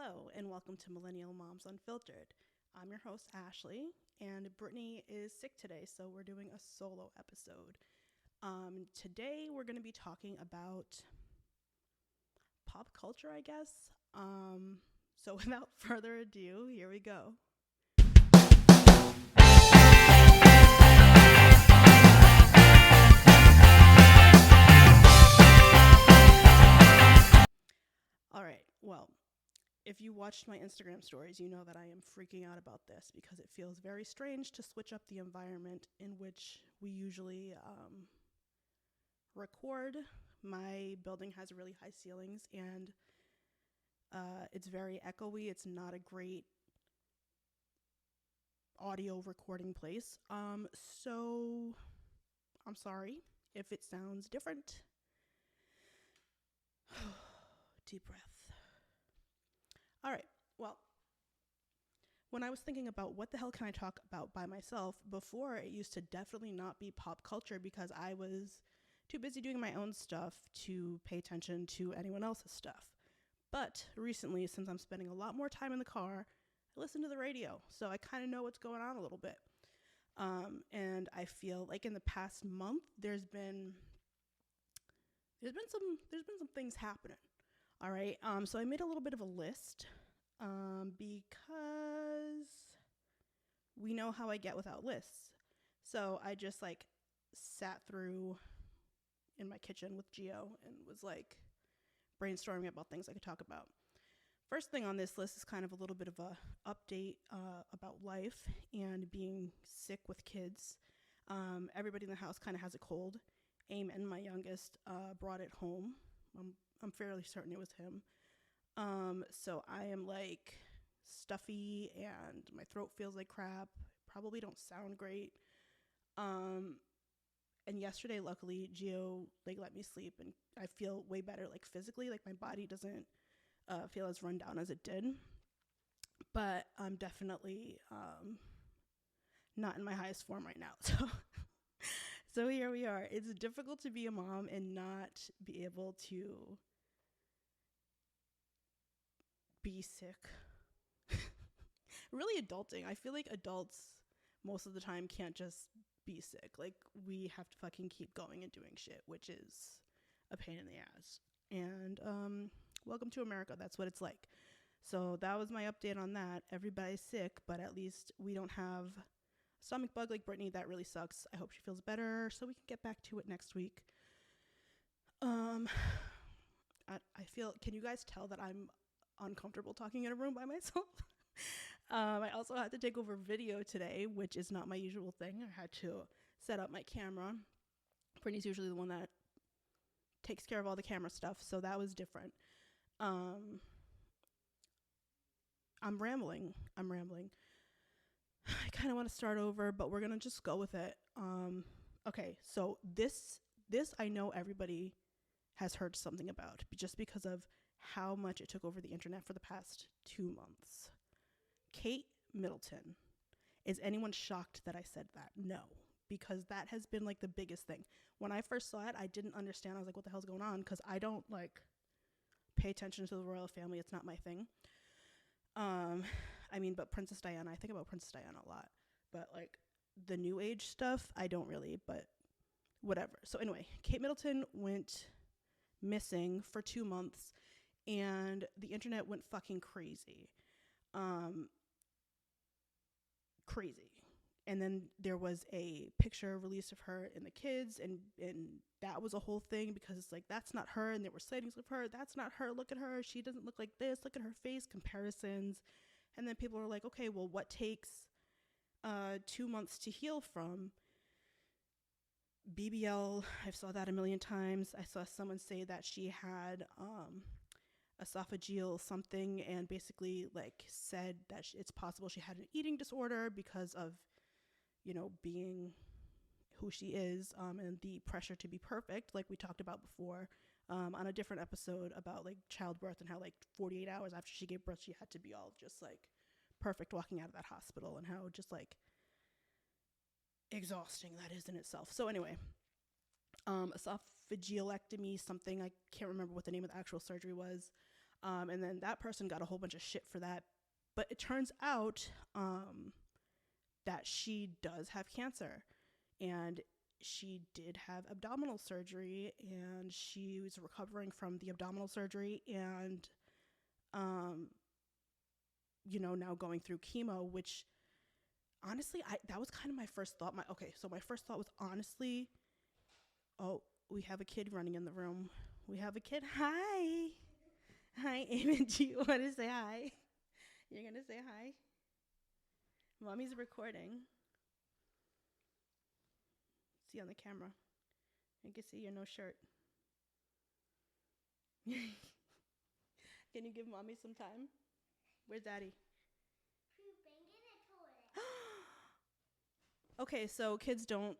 Hello, and welcome to Millennial Moms Unfiltered. I'm your host, Ashley, and Brittany is sick today, so we're doing a solo episode. Today, we're going to be talking about pop culture, I guess. So, without further ado, here we go. All right, well, if you watched my Instagram stories, you know that I am freaking out about this because it feels very strange to switch up the environment in which we usually record. My building has really high ceilings and it's very echoey. It's not a great audio recording place. So I'm sorry if it sounds different. Deep breath. All right, well, when I was thinking about what the hell can I talk about by myself, before it used to definitely not be pop culture because I was too busy doing my own stuff to pay attention to anyone else's stuff. But recently, since I'm spending a lot more time in the car, I listen to the radio, so I kind of know what's going on a little bit. And I feel like in the past month, there's been some things happening. All right. So I made a little bit of a list because we know how I get without lists. So I just sat through in my kitchen with Gio and was brainstorming about things I could talk about. First thing on this list is kind of a little bit of a update about life and being sick with kids. Everybody in the house kind of has a cold. Eamon, my youngest, brought it home. I'm fairly certain it was him. So I am stuffy and my throat feels like crap. Probably don't sound great. And yesterday, luckily, Gio let me sleep and I feel way better physically. My body doesn't feel as run down as it did. But I'm definitely not in my highest form right now. So here we are. It's difficult to be a mom and not be able to be sick. Really adulting. I feel like adults most of the time can't just be sick. We have to fucking keep going and doing shit, which is a pain in the ass. And welcome to America. That's what it's like. So that was my update on that. Everybody's sick, but at least we don't have stomach bug like Brittany. That really sucks. I hope she feels better so we can get back to it next week. I feel, can you guys tell that I'm uncomfortable talking in a room by myself? I also had to take over video today, which is not my usual thing. I had to set up my camera. Brittany's usually the one that takes care of all the camera stuff, so that was different. I'm rambling. I kind of want to start over, but we're gonna just go with it. Okay, so this I know everybody has heard something about, just because of how much it took over the internet for the past 2 months. Kate Middleton. Is anyone shocked that I said that? No, because that has been the biggest thing. When I first saw it, I didn't understand. I was like, what the hell's going on? Because I don't pay attention to the royal family. It's not my thing. But Princess Diana, I think about Princess Diana a lot. But the new age stuff, I don't really, but whatever. So anyway, Kate Middleton went missing for 2 months and the internet went fucking crazy. Crazy. And then there was a picture released of her and the kids, and that was a whole thing because it's that's not her, and there were sightings of her. That's not her. Look at her. She doesn't look like this. Look at her face. Comparisons. And then people were like, okay, well, what takes 2 months to heal from? BBL, I saw that a million times. I saw someone say that she had esophageal something and basically said that it's possible she had an eating disorder because of being who she is, and the pressure to be perfect, like we talked about before on a different episode about childbirth and how 48 hours after she gave birth she had to be all just perfect walking out of that hospital, and how just exhausting that is in itself. So anyway, esophagealectomy something, I can't remember what the name of the actual surgery was. And then that person got a whole bunch of shit for that. But it turns out that she does have cancer, and she did have abdominal surgery, and she was recovering from the abdominal surgery, and now going through chemo, which honestly, that was kind of my first thought. So my first thought was honestly, oh, we have a kid running in the room. We have a kid. Hi, Eamon. Do you want to say hi? You're gonna say hi. Mommy's recording. See on the camera. I can see you're no shirt. Can you give mommy some time? Where's daddy? Okay, so kids don't,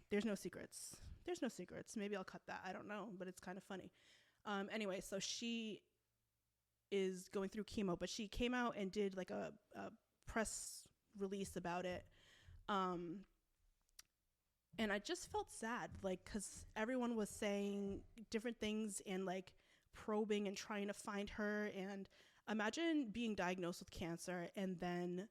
there's no secrets. Maybe I'll cut that. I don't know, but it's kind of funny. Anyway, so she is going through chemo, but she came out and did like a press release about it. And I just felt sad, like, because everyone was saying different things and like probing and trying to find her. And imagine being diagnosed with cancer and then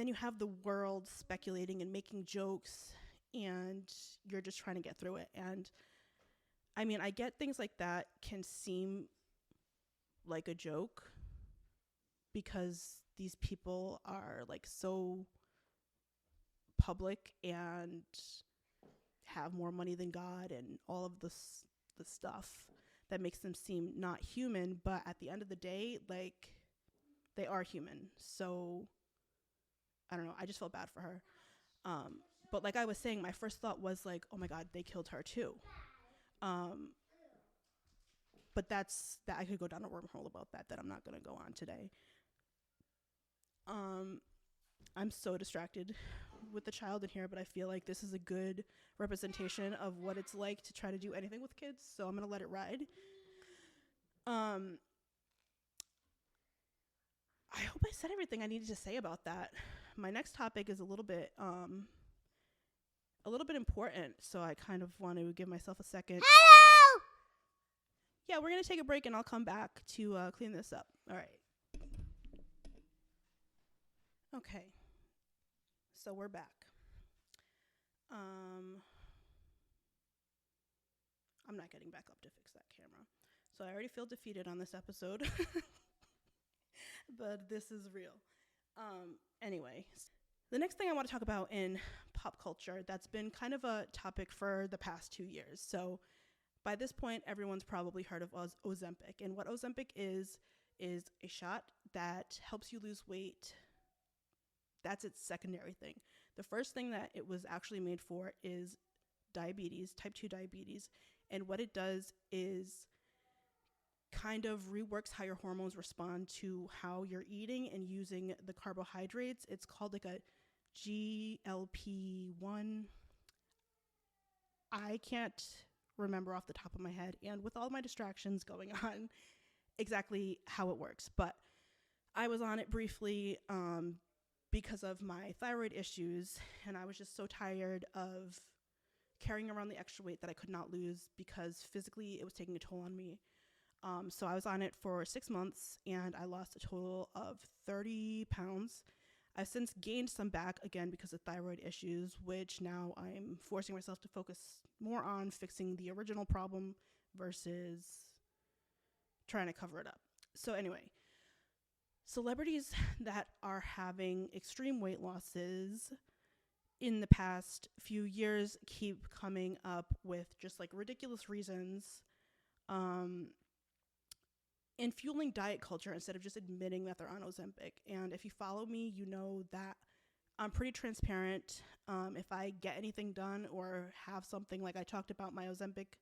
you have the world speculating and making jokes, and you're just trying to get through it. And I mean, I get things like that can seem like a joke because these people are like so public and have more money than God and all of the stuff that makes them seem not human. But at the end of the day, like, they are human. So I don't know. I just felt bad for her. But like I was saying, my first thought was like, oh my God, they killed her too. But that I could go down a wormhole about that I'm not going to go on today. I'm so distracted with the child in here, but I feel like this is a good representation of what it's like to try to do anything with kids. So I'm going to let it ride. I hope I said everything I needed to say about that. My next topic is a little bit important, so I kind of want to give myself a second. Hello! Yeah, we're going to take a break, and I'll come back to clean this up. All right. Okay. So we're back. I'm not getting back up to fix that camera. So I already feel defeated on this episode. But this is real. Anyway, the next thing I want to talk about in pop culture that's been kind of a topic for the past 2 years. So by this point, everyone's probably heard of Ozempic. And what Ozempic is a shot that helps you lose weight. That's its secondary thing. The first thing that it was actually made for is diabetes, type 2 diabetes. And what it does is kind of reworks how your hormones respond to how you're eating and using the carbohydrates. It's called like a GLP-1. I can't remember off the top of my head, and with all my distractions going on, exactly how it works. But I was on it briefly because of my thyroid issues, and I was just so tired of carrying around the extra weight that I could not lose because physically it was taking a toll on me. So I was on it for 6 months, and I lost a total of 30 pounds. I've since gained some back again because of thyroid issues, which now I'm forcing myself to focus more on fixing the original problem versus trying to cover it up. So anyway, celebrities that are having extreme weight losses in the past few years keep coming up with just like ridiculous reasons and fueling diet culture instead of just admitting that they're on Ozempic. And if you follow me, you know that I'm pretty transparent. If I get anything done or have something, like I talked about my Ozempic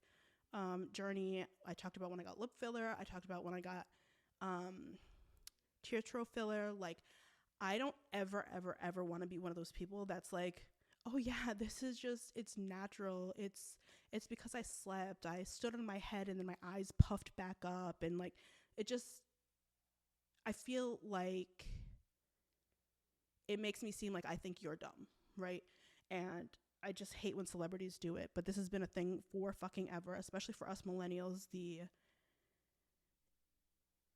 journey, I talked about when I got lip filler, I talked about when I got tear filler. Like, I don't ever want to be one of those people that's like, oh yeah, this is just, it's natural. It's because I slept. I stood on my head and then my eyes puffed back up, and like, it just, I feel like it makes me seem like I think you're dumb, right? And I just hate when celebrities do it, but this has been a thing for fucking ever, especially for us millennials. The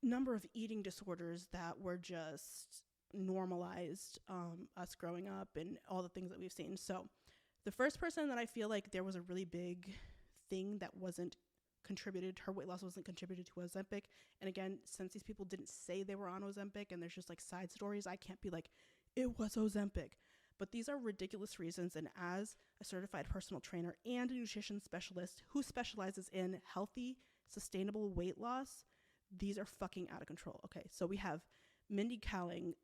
number of eating disorders that were just normalized, us growing up, and all the things that we've seen. So the first person that I feel like there was a really big thing that wasn't contributed, her weight loss wasn't contributed to Ozempic. And again, since these people didn't say they were on Ozempic and there's just like side stories, I can't be like, it was Ozempic. But these are ridiculous reasons. And as a certified personal trainer and a nutrition specialist who specializes in healthy, sustainable weight loss, these are fucking out of control. Okay, so we have Mindy Kaling,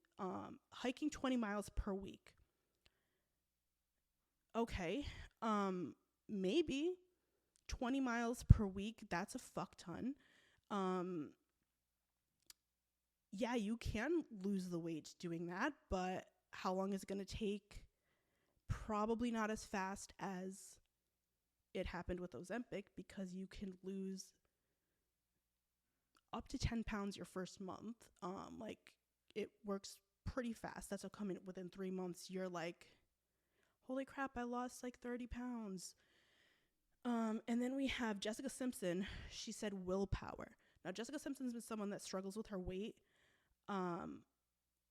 hiking 20 miles per week. Okay, maybe 20 miles per week, that's a fuck ton. Yeah, you can lose the weight doing that, but how long is it going to take? Probably not as fast as it happened with Ozempic, because you can lose up to 10 pounds your first month. Like, it works pretty fast. That's how come in within 3 months you're like, holy crap, I lost like 30 pounds. And then we have Jessica Simpson. She said willpower. Now, Jessica Simpson's been someone that struggles with her weight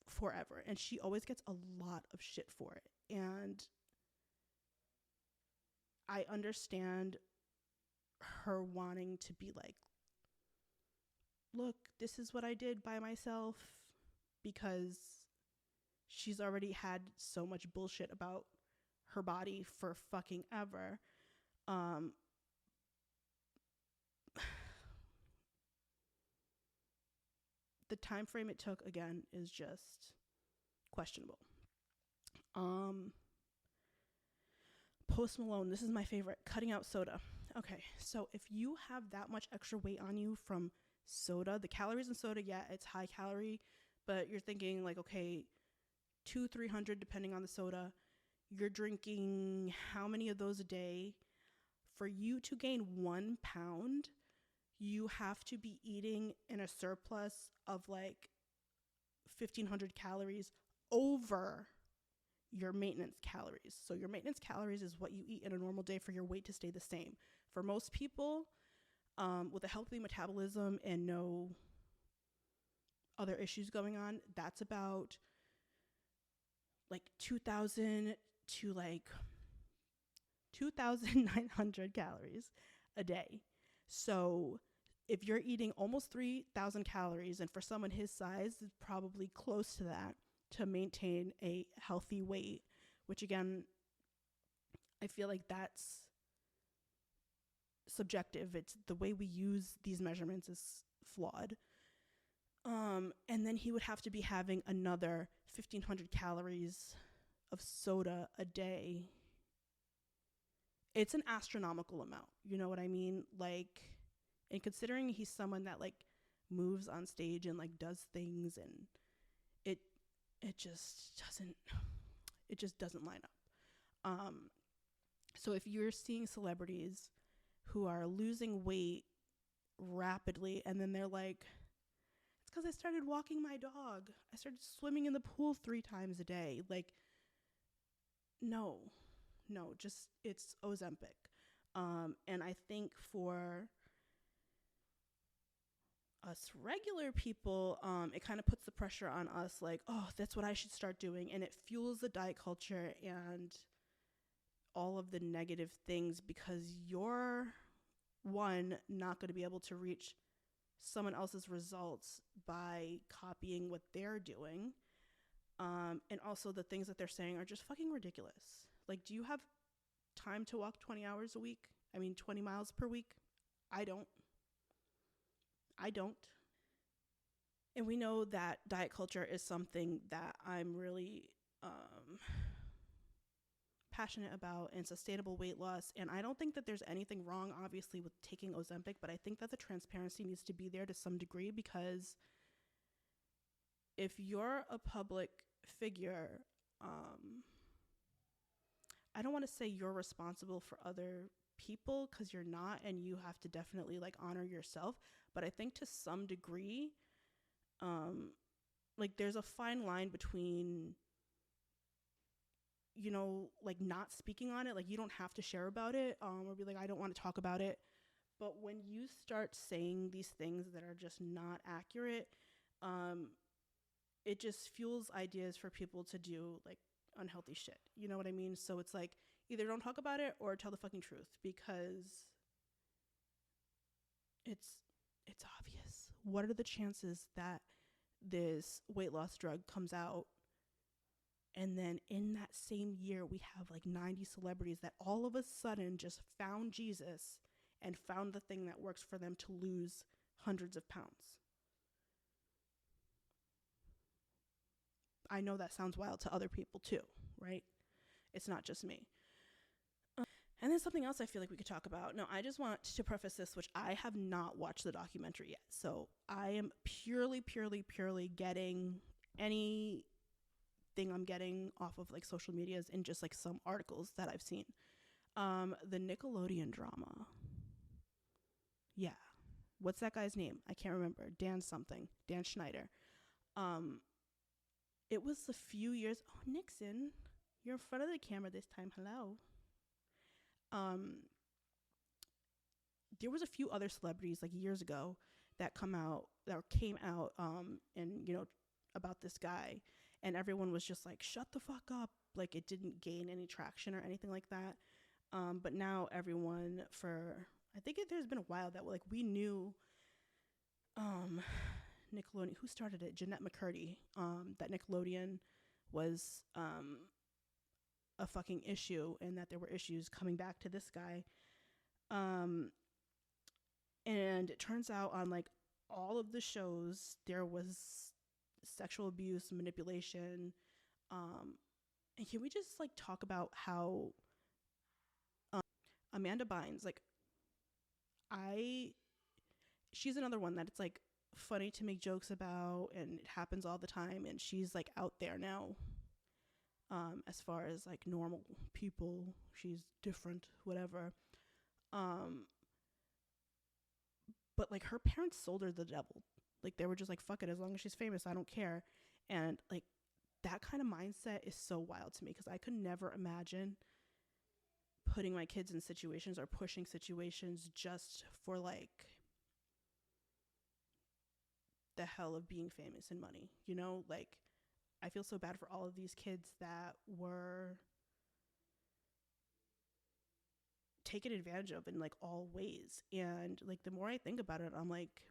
forever, and she always gets a lot of shit for it. And I understand her wanting to be like, look, this is what I did by myself, because she's already had so much bullshit about her body for fucking ever. The time frame it took, again, is just questionable. Post Malone, this is my favorite, cutting out soda. Okay, so if you have that much extra weight on you from soda, the calories in soda, yeah, it's high calorie, but you're thinking like, okay, 200-300 depending on the soda. You're drinking how many of those a day? For you to gain 1 pound, you have to be eating in a surplus of like 1,500 calories over your maintenance calories. So your maintenance calories is what you eat in a normal day for your weight to stay the same. For most people, with a healthy metabolism and no other issues going on, that's about like 2,000 to like 2,900 calories a day. So if you're eating almost 3,000 calories, and for someone his size, it's probably close to that to maintain a healthy weight, which again, I feel like that's subjective. It's the way we use these measurements is flawed. And then he would have to be having another 1,500 calories of soda a day. It's an astronomical amount. You know what I mean? Like, and considering he's someone that like moves on stage and like does things, and it just doesn't line up. So if you're seeing celebrities who are losing weight rapidly, and then they're like, it's because I started walking my dog, I started swimming in the pool 3 times a day. Like, no, just, it's Ozempic. And I think for us regular people, it kind of puts the pressure on us, like, oh, that's what I should start doing. And it fuels the diet culture and all of the negative things, because you're, one, not going to be able to reach someone else's results by copying what they're doing. And also the things that they're saying are just fucking ridiculous. Like, do you have time to walk 20 hours a week? 20 miles per week? I don't. And we know that diet culture is something that I'm really passionate about, and sustainable weight loss. And I don't think that there's anything wrong, obviously, with taking Ozempic, but I think that the transparency needs to be there to some degree, because if you're a public figure, I don't want to say you're responsible for other people, because you're not, and you have to definitely like honor yourself. But I think to some degree, like, there's a fine line between you know, like not speaking on it. Like you don't have to share about it, or be like, I don't want to talk about it. But when you start saying these things that are just not accurate, um, it just fuels ideas for people to do like unhealthy shit. You know what I mean? So it's like either don't talk about it or tell the fucking truth, because it's it's obvious. What are the chances that this weight loss drug comes out, and then in that same year we have like 90 celebrities that all of a sudden just found Jesus and found the thing that works for them to lose hundreds of pounds? I know that sounds wild to other people too, right? It's not just me. And then something else I feel like we could talk about. No, I just want to preface this, which I have not watched the documentary yet. So I am purely getting anything I'm getting off of like social medias and just like some articles that I've seen. The Nickelodeon drama. Yeah. What's that guy's name? I can't remember. Dan something. Dan Schneider. It was a few years. Oh, Nixon, you're in front of the camera this time. Hello. There was a few other celebrities like years ago that came out, and you know, about this guy, and everyone was just like, shut the fuck up. Like it didn't gain any traction or anything like that. But now everyone, I think there's been a while that like we knew Nickelodeon, who started it, Jeanette McCurdy, that Nickelodeon was a fucking issue, and that there were issues coming back to this guy. And it turns out on like all of the shows there was sexual abuse, manipulation. And can we just like talk about how Amanda Bynes, like she's another one that it's like funny to make jokes about, and it happens all the time, and she's like out there now. As far as like normal people, she's different, whatever. But like her parents sold her the devil. Like they were just like, fuck it, as long as she's famous, I don't care. And like that kind of mindset is so wild to me, because I could never imagine putting my kids in situations or pushing situations just for like the hell of being famous and money, you know? Like I feel so bad for all of these kids that were taken advantage of in like all ways. And like the more I think about it, I'm like,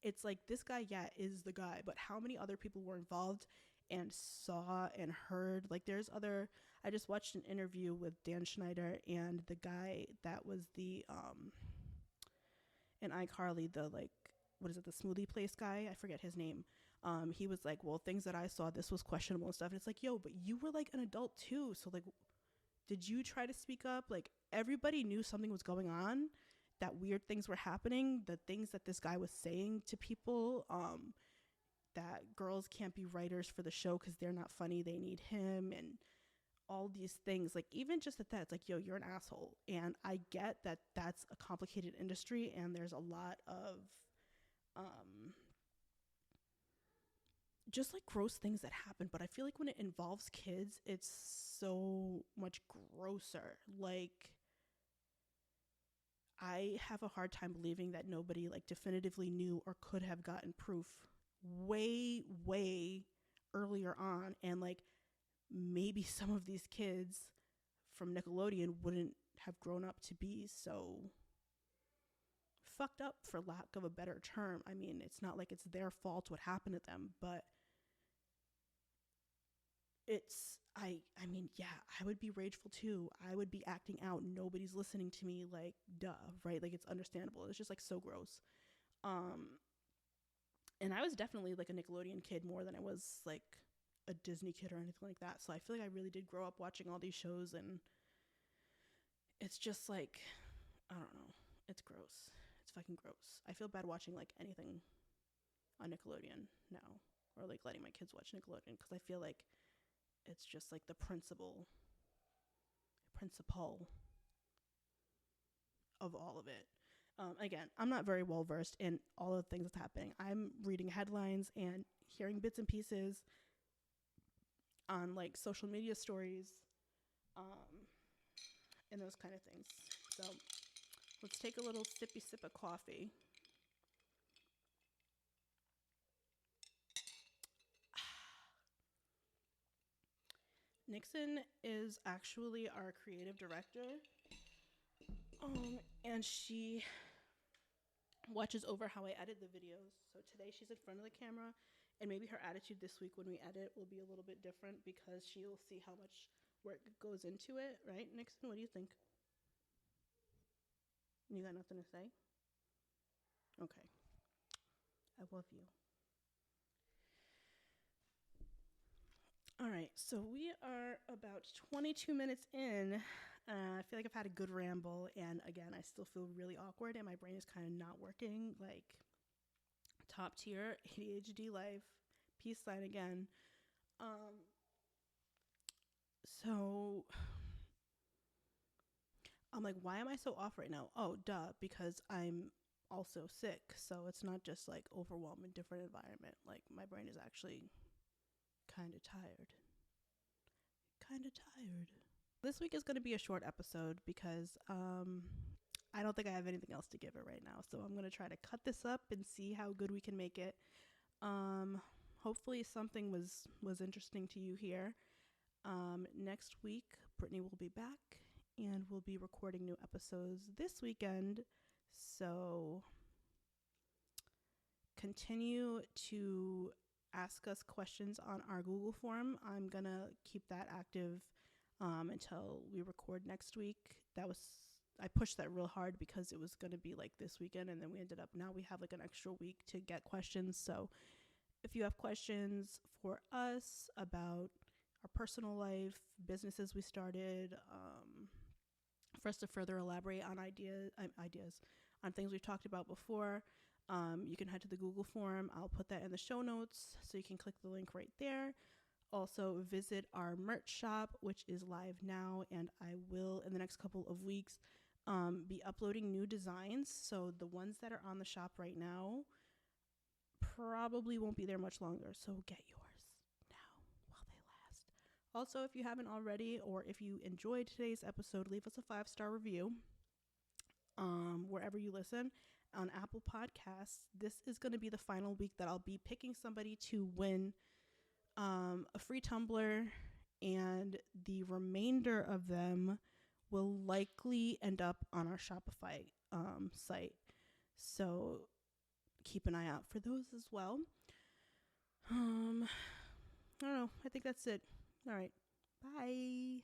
it's like this guy, yeah, is the guy, but how many other people were involved and saw and heard? Like there's other, I just watched an interview with Dan Schneider and the guy that was the in iCarly, the like, what is it, the smoothie place guy, I forget his name. He was like, well, things that I saw, this was questionable and stuff. And it's like, yo, but you were like an adult too, so like did you try to speak up? Like everybody knew something was going on, that weird things were happening, the things that this guy was saying to people, that girls can't be writers for the show because they're not funny, they need him, and all these things. Like even just at that, it's like, yo, you're an asshole. And I get that that's a complicated industry and there's a lot of just like gross things that happen, but I feel like when it involves kids, it's so much grosser. Like I have a hard time believing that nobody like definitively knew or could have gotten proof way earlier on, and like maybe some of these kids from Nickelodeon wouldn't have grown up to be so fucked up, for lack of a better term. I mean, it's not like it's their fault what happened to them, but I mean, yeah, I would be rageful too. I would be acting out. Nobody's listening to me. Like, duh, right? Like, it's understandable. It's just like so gross. And I was definitely like a Nickelodeon kid more than I was like a Disney kid or anything like that. So I feel like I really did grow up watching all these shows, and it's just like, I don't know. It's gross. It's fucking gross. I feel bad watching like anything on Nickelodeon now, or like letting my kids watch Nickelodeon, because I feel like it's just like the principle of all of it. Again, I'm not very well versed in all of the things that's happening. I'm reading headlines and hearing bits and pieces on like social media stories, and those kind of things. So let's take a little sippy sip of coffee. Nixon is actually our creative director, and she watches over how I edit the videos. So today she's in front of the camera, and maybe her attitude this week when we edit will be a little bit different because she'll see how much work goes into it, right, Nixon? What do you think? You got nothing to say? Okay. I love you. All right, so we are about 22 minutes in. I feel like I've had a good ramble, and again, I still feel really awkward, and my brain is kind of not working. Like, top tier ADHD life. Peace sign again. So I'm like, why am I so off right now? Oh, duh, because I'm also sick. So it's not just like overwhelming, different environment. Like, my brain is actually kind of tired. This week is going to be a short episode because I don't think I have anything else to give it right now. So I'm going to try to cut this up and see how good we can make it. Hopefully something was interesting to you here. Next week, Brittany will be back and we'll be recording new episodes this weekend. So continue to ask us questions on our Google form. I'm going to keep that active until we record next week. I pushed that real hard because it was going to be like this weekend, and then now we have like an extra week to get questions. So if you have questions for us about our personal life, businesses we started, for us to further elaborate on ideas on things we've talked about before, you can head to the Google form. I'll put that in the show notes, so you can click the link right there. Also visit our merch shop, which is live now, and I will, in the next couple of weeks, be uploading new designs. So the ones that are on the shop right now probably won't be there much longer, so get yours now while they last. Also, if you haven't already, or if you enjoyed today's episode, leave us a 5-star review wherever you listen. On Apple Podcasts, this is going to be the final week that I'll be picking somebody to win a free tumbler, and the remainder of them will likely end up on our Shopify site. So keep an eye out for those as well. I don't know. I think that's it. All right. Bye.